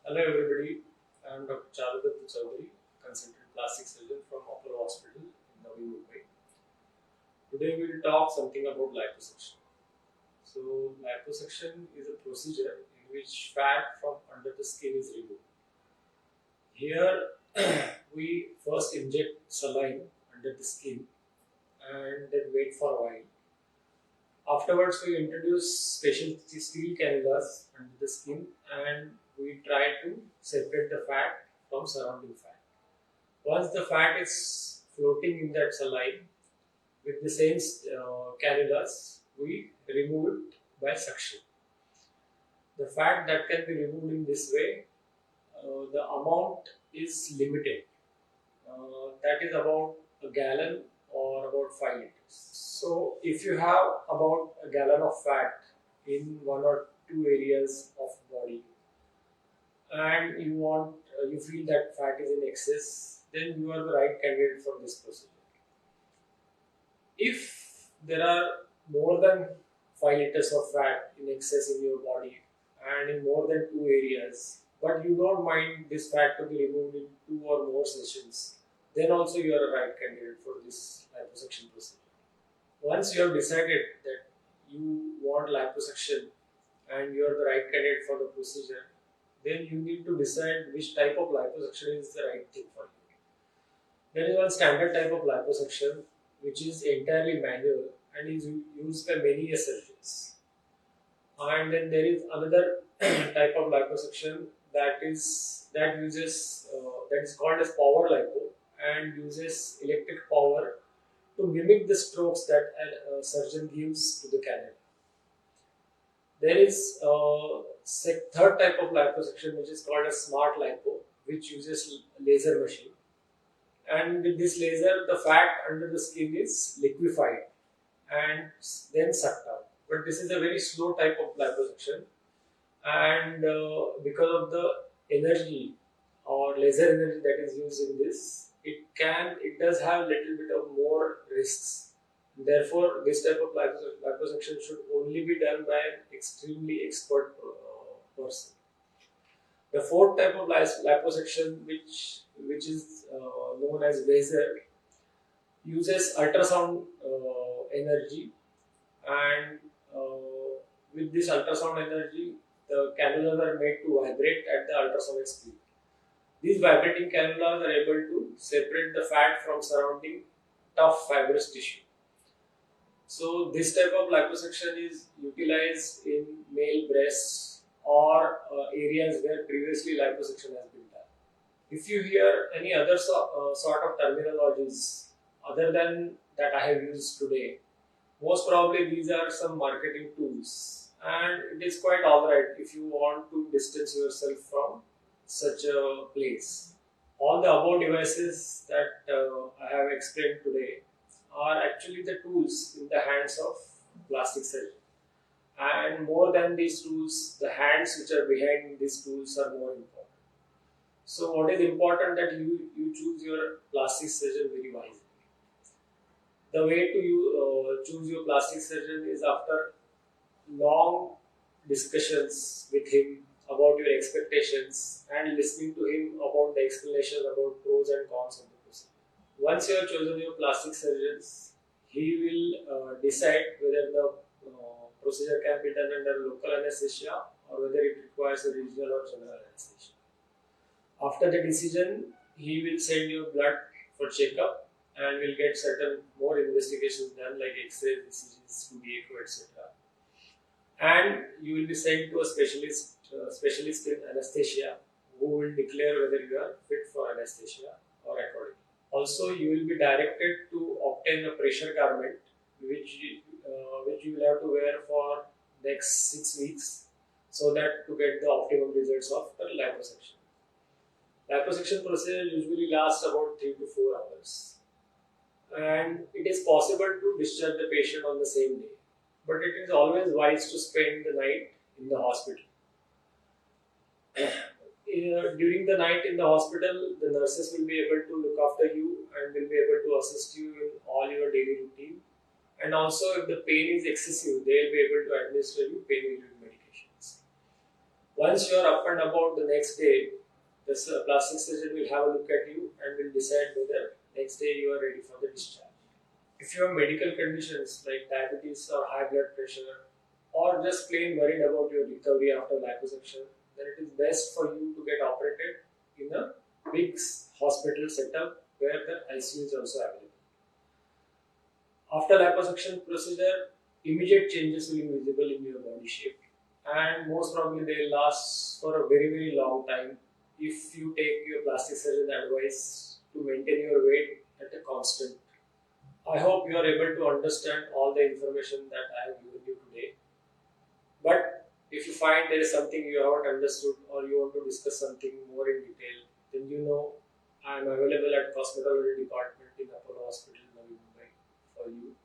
Hello everybody, I am Dr. Charudatta Chaudhari, consultant plastic surgeon from Apollo Hospital in Navi, Mumbai. Today we will talk something about liposuction. So liposuction is a procedure in which fat from under the skin is removed. Here we first inject saline under the skin and then wait for a while. Afterwards we introduce special steel cannulas under the skin and we try to separate the fat from surrounding fat. Once the fat is floating in that saline, with the same cannulas, we remove it by suction. The fat that can be removed in this way, the amount is limited. That is about a gallon or about 5 liters. So, if you have about a gallon of fat in one or two areas of body, and you feel that fat is in excess, then you are the right candidate for this procedure. If there are more than 5 liters of fat in excess in your body and in more than two areas, but you don't mind this fat to be removed in two or more sessions, then also you are a right candidate for this liposuction procedure. Once you have decided that you want liposuction and you are the right candidate for the procedure, then you need to decide which type of liposuction is the right thing for you. There is one standard type of liposuction which is entirely manual and is used by many surgeons. And then there is another type of liposuction that is called as power lipo and uses electric power to mimic the strokes that a surgeon gives to the cannula. There is a third type of liposuction which is called as smart lipo, which uses laser machine. And with this laser, the fat under the skin is liquefied and then sucked out. But this is a very slow type of liposuction, and because of the energy or laser energy that is used in this, it does have little bit of more risks. Therefore, this type of liposuction should only be done by an extremely expert person. The fourth type of liposuction, which is known as laser, uses ultrasound energy, and with this ultrasound energy, the cannulas are made to vibrate at the ultrasonic speed. These vibrating cannulas are able to separate the fat from surrounding tough fibrous tissue. So this type of liposuction is utilized in male breasts or areas where previously liposuction has been done. If you hear any other sort of terminologies other than that I have used today, most probably these are some marketing tools, and it is quite alright if you want to distance yourself from such a place. All the above devices that I have explained today are actually the tools in the hands of plastic surgeon. And more than these tools, the hands which are behind these tools are more important. So what is important that you choose your plastic surgeon very wisely. The way to choose your plastic surgeon is after long discussions with him about your expectations and listening to him about the explanation about pros and cons of the procedure. Once you have chosen your plastic surgeons, he will decide whether the procedure can be done under local anesthesia or whether it requires a regional or general anesthesia. After the decision, he will send you blood for checkup and will get certain more investigations done like X-ray, ECGs, 2D echo, etc. And you will be sent to a specialist in anesthesia who will declare whether you are fit for anesthesia or accordingly. Also, you will be directed to obtain a pressure garment which you will have to wear for next 6 weeks so that to get the optimum results of the liposuction. Liposuction procedure usually lasts about 3 to 4 hours, and it is possible to discharge the patient on the same day, but it is always wise to spend the night in the hospital. During the night in the hospital, the nurses will be able to look after you and will be able to assist you in all your daily routine. And also, if the pain is excessive, they will be able to administer you pain relieving medications. Once you are up and about the next day, the plastic surgeon will have a look at you and will decide whether next day you are ready for the discharge. If you have medical conditions like diabetes or high blood pressure, or just plain worried about your recovery after liposuction, then it is best for you to get operated in a big hospital setup where the ICU is also available. After liposuction procedure, immediate changes will be visible in your body shape, and most probably they will last for a very long time if you take your plastic surgeon advice to maintain your weight at a constant. I hope you are able to understand all the information that I have given you today. But if you find there is something you haven't understood or you want to discuss something more in detail, then you know I am available at Cosmetology Department in Apollo Hospital, Navi, Mumbai for you.